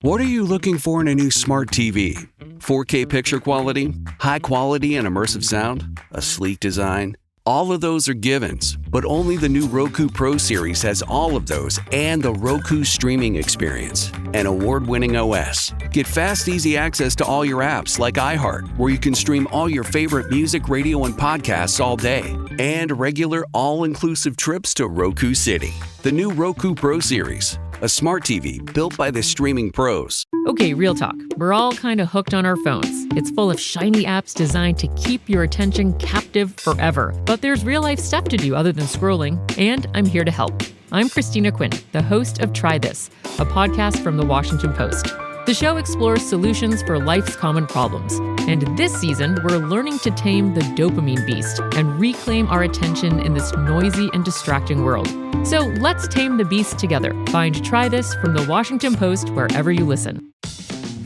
What are you looking for in a new smart TV? 4K picture quality, high quality and immersive sound, a sleek design? All of those are givens, but only the new Roku Pro Series has all of those and the Roku streaming experience, an award-winning OS. Get fast, easy access to all your apps like iHeart, where you can stream all your favorite music, radio, and podcasts all day, and regular all-inclusive trips to Roku City. The new Roku Pro Series, a smart TV built by the streaming pros. Okay, real talk. We're all kind of hooked on our phones. It's full of shiny apps designed to keep your attention captive forever. But there's real-life stuff to do other than scrolling, and I'm here to help. I'm Christina Quinn, the host of Try This, a podcast from The Washington Post. The show explores solutions for life's common problems. And this season, we're learning to tame the dopamine beast and reclaim our attention in this noisy and distracting world. So let's tame the beast together. Find Try This from The Washington Post wherever you listen.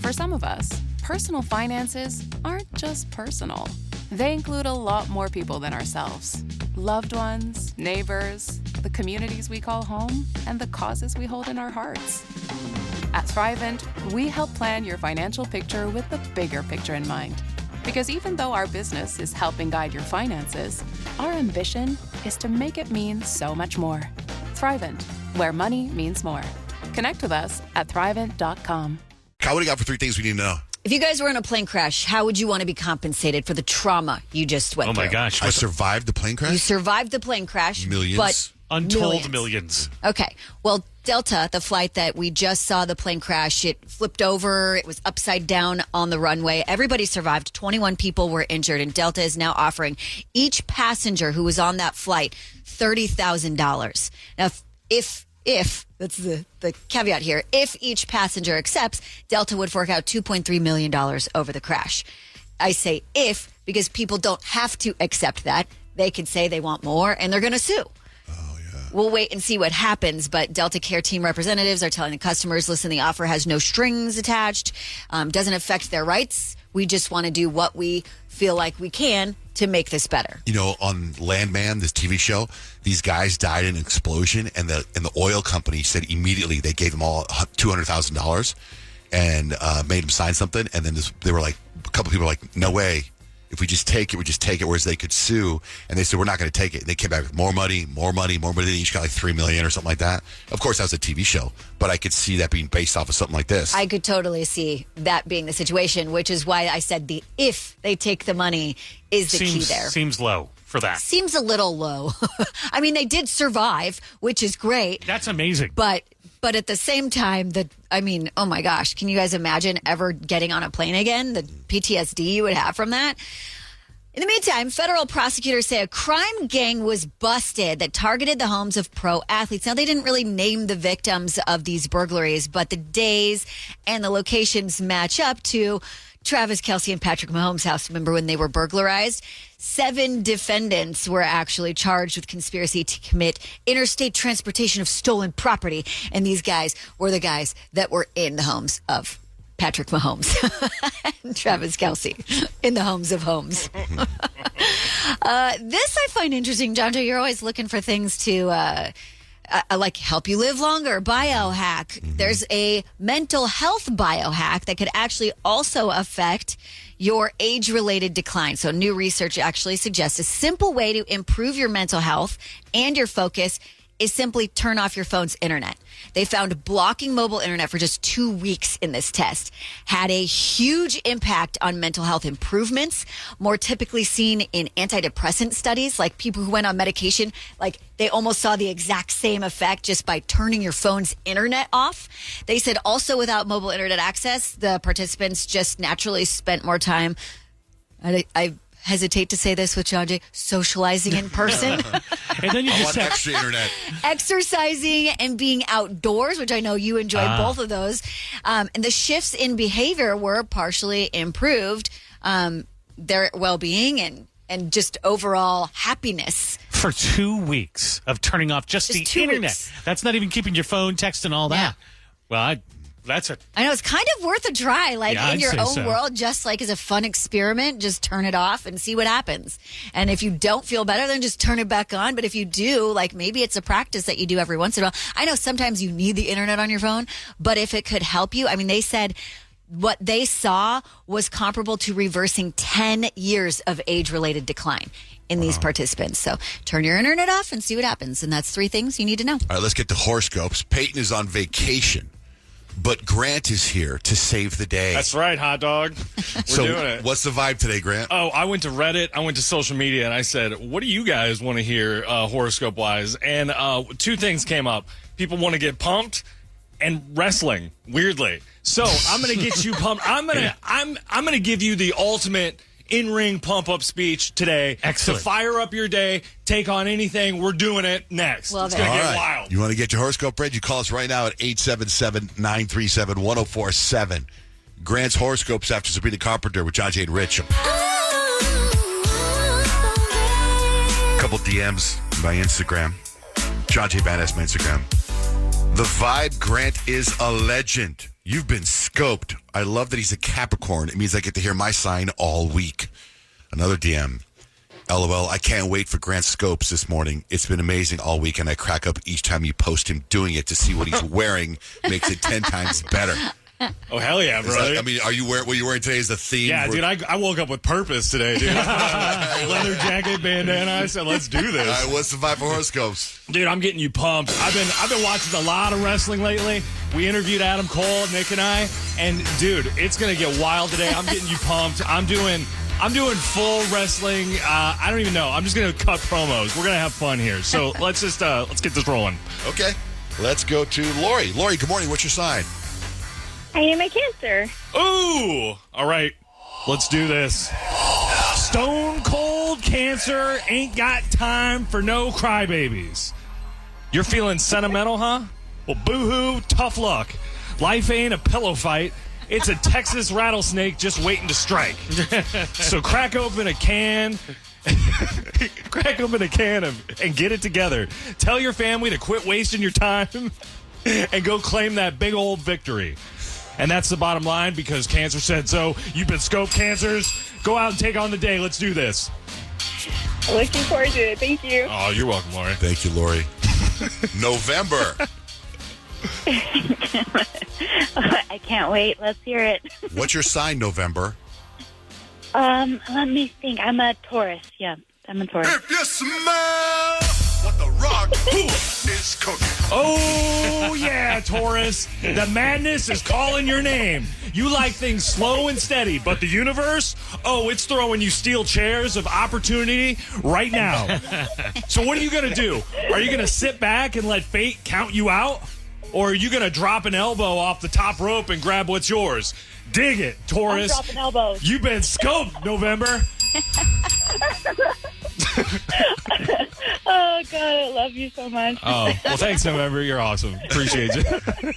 For some of us, personal finances aren't just personal. They include a lot more people than ourselves. Loved ones, neighbors, the communities we call home, and the causes we hold in our hearts. At Thrivent, we help plan your financial picture with the bigger picture in mind. Because even though our business is helping guide your finances, our ambition is to make it mean so much more. Thrivent, where money means more. Connect with us at Thrivent.com. Kyle, what do you got for 3 things we need to know? If you guys were in a plane crash, how would you want to be compensated for the trauma you just went through? Oh, my gosh. I survived the plane crash? You survived the plane crash. Millions? But Untold millions. Okay. Well, Delta, the flight that we just saw the plane crash, it flipped over. It was upside down on the runway. Everybody survived. 21 people were injured. And Delta is now offering each passenger who was on that flight $30,000. Now, if that's the caveat here, if each passenger accepts, Delta would fork out $2.3 million over the crash. I say if because people don't have to accept that. They can say they want more and they're going to sue. We'll wait and see what happens, but Delta Care Team representatives are telling the customers, listen, the offer has no strings attached, doesn't affect their rights. We just want to do what we feel like we can to make this better. You know, on Landman, this TV show, these guys died in an explosion, and the oil company said immediately they gave them all $200,000 and made them sign something, and then they were like, a couple people were like, no way. If we just take it, we just take it, whereas they could sue. And they said, we're not going to take it. And they came back with more money. They each got like $3 million or something like that. Of course, that was a TV show, but I could see that being based off of something like this. I could totally see that being the situation, which is why I said the if they take the money is the key there. Seems low for that. Seems a little low. I mean, they did survive, which is great. That's amazing. But at the same time, oh my gosh, can you guys imagine ever getting on a plane again? The PTSD you would have from that? In the meantime, federal prosecutors say a crime gang was busted that targeted the homes of pro athletes. Now, they didn't really name the victims of these burglaries, but the days and the locations match up to Travis Kelce and Patrick Mahomes' house. Remember when they were burglarized? 7 defendants were actually charged with conspiracy to commit interstate transportation of stolen property. And these guys were the guys that were in the homes of Patrick Mahomes and Travis Kelce in the homes of homes. This I find interesting. John Joe, you're always looking for things to like help you live longer. Biohack. There's a mental health biohack that could actually also affect your age-related decline. So new research actually suggests a simple way to improve your mental health and your focus is simply turn off your phone's internet. They found blocking mobile internet for just 2 weeks in this test had a huge impact on mental health improvements, more typically seen in antidepressant studies, like people who went on medication, like they almost saw the exact same effect just by turning your phone's internet off. They said also without mobile internet access, the participants just naturally spent more time. I hesitate to say this with John Jay, socializing in person. And then you just extra internet. Exercising and being outdoors, which I know you enjoy both of those. And the shifts in behavior were partially improved. Their well-being and just overall happiness. For 2 weeks of turning off just the internet. Weeks. That's not even keeping your phone, text, and all that. Yeah. Well, That's a I know it's kind of worth a try, like Yeah, in I'd your say own so. world, just like as a fun experiment, just turn it off and see what happens. And if you don't feel better, then just turn it back on. But if you do, like maybe it's a practice that you do every once in a while. I know sometimes you need the internet on your phone, but if it could help you, I mean, they said what they saw was comparable to reversing 10 years of age-related decline in these participants. So turn your internet off and see what happens. And that's 3 things you need to know. All right, let's get to horoscopes. Peyton is on vacation, but Grant is here to save the day. That's right, hot dog. We're so doing it. what's the vibe today, Grant? Oh, I went to Reddit. I went to social media, and I said, what do you guys want to hear horoscope-wise? And 2 things came up. People want to get pumped and wrestling, weirdly. So I'm going to get you pumped. I'm going to give you the ultimate in-ring pump-up speech today. Excellent. To fire up your day, take on anything. We're doing it next. Love It's it. going to All get right. wild. You want to get your horoscope read? You call us right now at 877-937-1047. Grant's horoscopes after Sabrina Carpenter with John J. and Rich. A couple DMs my Instagram. John J. Badass my Instagram. The vibe, Grant is a legend. You've been scoped. I love that he's a Capricorn. It means I get to hear my sign all week. Another DM. LOL, I can't wait for Grant's scopes this morning. It's been amazing all week, and I crack up each time you post him doing it to see what he's wearing. Makes it 10 times better. Oh, hell yeah, Is brother. that- I mean, are you wearing what you're wearing today is the theme? Yeah, for- dude, I woke up with purpose today, dude. Leather jacket, bandana. I said, let's do All this. right, what's the vibe for horoscopes? Dude, I'm getting you pumped. I've been watching a lot of wrestling lately. We interviewed Adam Cole, Nick and I, and dude, it's gonna get wild today. I'm getting you pumped. I'm doing full wrestling. I don't even know. I'm just gonna cut promos. We're gonna have fun here. So let's get this rolling. Okay, let's go to Lori. Lori, good morning. What's your sign? I am a Cancer. Ooh, all right, let's do this. Stone Cold Cancer ain't got time for no crybabies. You're feeling sentimental, huh? Well, boo-hoo, tough luck. Life ain't a pillow fight. It's a Texas rattlesnake just waiting to strike. So crack open a can. And get it together. Tell your family to quit wasting your time and go claim that big old victory. And that's the bottom line because Cancer said so. You've been scoped, Cancers. Go out and take on the day. Let's do this. Looking forward to it. Thank you. Oh, you're welcome, Lori. Thank you, Lori. November. I can't wait. Let's hear it. What's your sign, November? Let me think. I'm a Taurus. Yeah, I'm a Taurus. If you smell what the rock is cooking. Oh, yeah, Taurus. The madness is calling your name. You like things slow and steady, but the universe, it's throwing you steel chairs of opportunity right now. So what are you going to do? Are you going to sit back and let fate count you out? Or are you going to drop an elbow off the top rope and grab what's yours? Dig it, Taurus. I'm dropping elbows. You've been scoped, November. Oh, God, I love you so much. Oh, well, thanks, November. You're awesome. Appreciate you.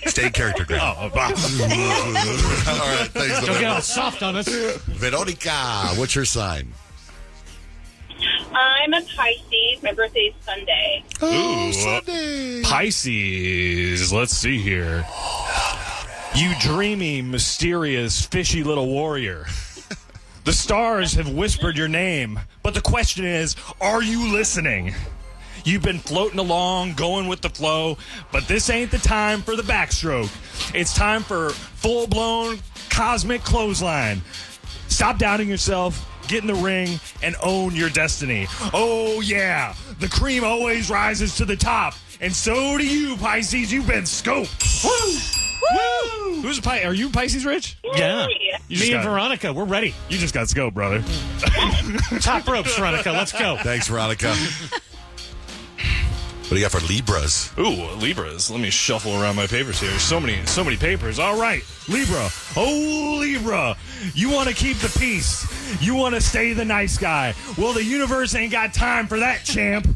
Stay in character, Grant. Oh, wow. All right, thanks, Don't get all November. soft on us. Veronica, what's your sign? I'm a Pisces. My birthday is Sunday. Oh, Sunday. Pisces. Let's see here. You dreamy, mysterious, fishy little warrior. The stars have whispered your name, but the question is, are you listening? You've been floating along, going with the flow, but this ain't the time for the backstroke. It's time for full-blown cosmic clothesline. Stop doubting yourself, get in the ring, and own your destiny. Oh, yeah, the cream always rises to the top, and so do you, Pisces. You've been scoped. Woo! Woo! Who's a Pisces? Are you Pisces, Rich? Yeah. You just Me and got- Veronica, we're ready. You just got scoped, brother. Top ropes, Veronica. Let's go. Thanks, Veronica. What do you got for Libras? Ooh, Libras. Let me shuffle around my papers here. So many papers. All right, Libra. Oh, Libra. You want to keep the peace. You want to stay the nice guy. Well, the universe ain't got time for that, champ.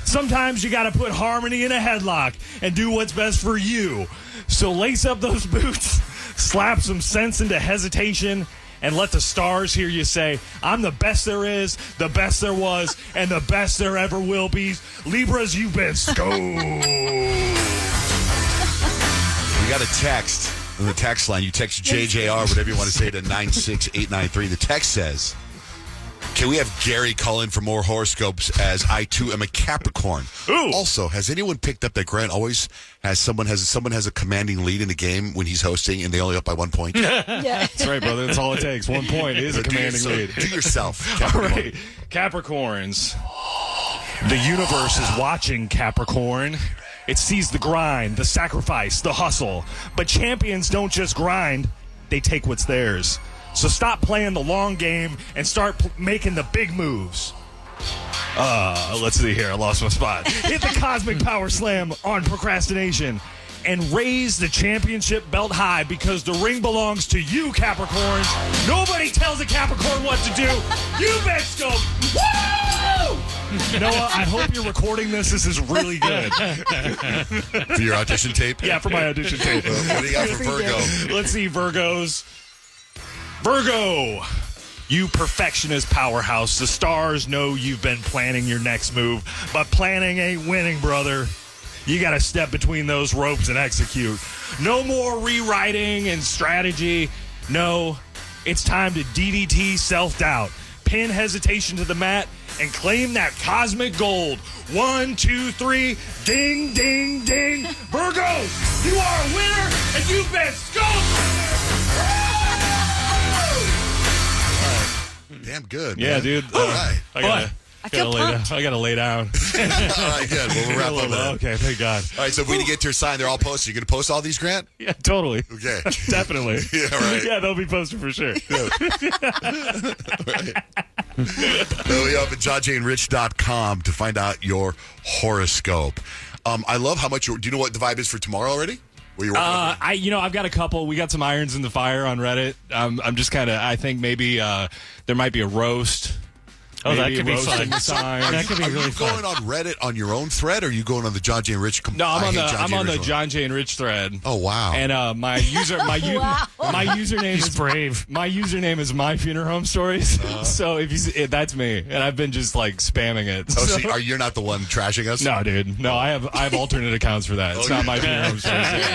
Sometimes you got to put harmony in a headlock and do what's best for you. So lace up those boots, slap some sense into hesitation, and let the stars hear you say, I'm the best there is, the best there was, and the best there ever will be. Libras, you've been scoped. We got a text. On the text line, you text JJR, whatever you want to say, to 96893. The text says, can we have Gary call in for more horoscopes, as I too am a Capricorn? Ooh. Also, has anyone picked up that Grant always has someone has a commanding lead in the game when he's hosting and they only up by 1 point? That's right, brother. That's all it takes. 1 point is a commanding lead. Do yourself. All Capricorn. right, Capricorns. The universe is watching, Capricorn. It sees the grind, the sacrifice, the hustle. But champions don't just grind, they take what's theirs. So stop playing the long game and start making the big moves. Let's see here. I lost my spot. Hit the cosmic power slam on procrastination and raise the championship belt high, because the ring belongs to you, Capricorns. Nobody tells a Capricorn what to do. You bet, Scope. Woo! Noah, I hope you're recording this. This is really good. For your audition tape? Yeah, for my audition tape. What do you got for Virgo? Let's see, Virgos. Virgo, you perfectionist powerhouse. The stars know you've been planning your next move, but planning ain't winning, brother. You got to step between those ropes and execute. No more rewriting and strategy. No, it's time to DDT self-doubt. Pin hesitation to the mat and claim that cosmic gold. 1, 2, 3, ding, ding, ding. Virgos, you are a winner, and you've been scoped. Damn good. Yeah, man. dude. All right. I gotta lay down. All right, good. Well, we'll wrap up then. Okay, thank God. All right, so if we need to get to your sign, they're all posted. You're going to post all these, Grant? Yeah, totally. Okay. Definitely. Yeah, right. Yeah, they'll be posted for sure. Right. Go up at johnjaneRich.com to find out your horoscope. I love how much do you know what the vibe is for tomorrow already? What you're working on? I've got a couple. We got some irons in the fire on Reddit. I'm just kind of, I think maybe there might be a roast. Oh, that Maybe could be roasting fun. sign. That could be Are really you fun. going on Reddit on your own thread, or are you going on the John J. Rich? No, I'm on the John J. and Rich thread. Oh wow! And my username He's is brave. My username is My Funeral Home Stories. So if that's me, and I've been just like spamming it. Oh, So- so you're not the one trashing us? No, dude. No, I have alternate accounts for that. It's not My Funeral Home Stories.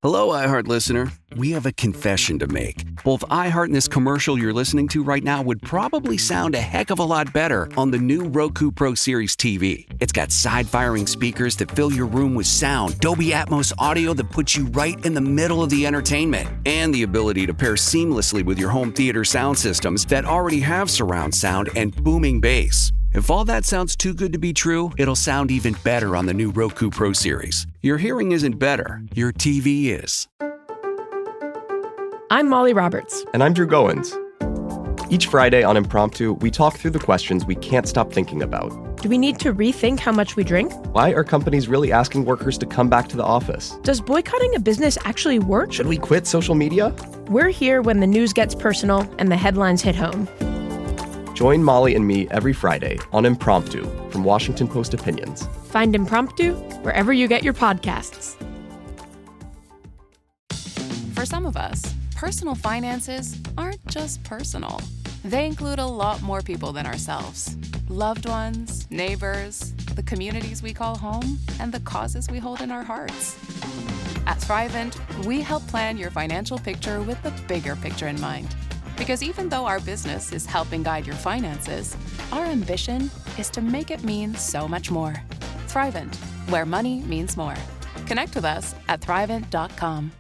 Hello, iHeart listener. We have a confession to make. Both iHeart and this commercial you're listening to right now would probably sound a heck of a lot better on the new Roku Pro Series TV. It's got side-firing speakers that fill your room with sound, Dolby Atmos audio that puts you right in the middle of the entertainment, and the ability to pair seamlessly with your home theater sound systems that already have surround sound and booming bass. If all that sounds too good to be true, it'll sound even better on the new Roku Pro Series. Your hearing isn't better, your TV is. I'm Molly Roberts. And I'm Drew Goins. Each Friday on Impromptu, we talk through the questions we can't stop thinking about. Do we need to rethink how much we drink? Why are companies really asking workers to come back to the office? Does boycotting a business actually work? Should we quit social media? We're here when the news gets personal and the headlines hit home. Join Molly and me every Friday on Impromptu from Washington Post Opinions. Find Impromptu wherever you get your podcasts. For some of us, personal finances aren't just personal. They include a lot more people than ourselves. Loved ones, neighbors, the communities we call home, and the causes we hold in our hearts. At Thrivent, we help plan your financial picture with the bigger picture in mind. Because even though our business is helping guide your finances, our ambition is to make it mean so much more. Thrivent, where money means more. Connect with us at Thrivent.com.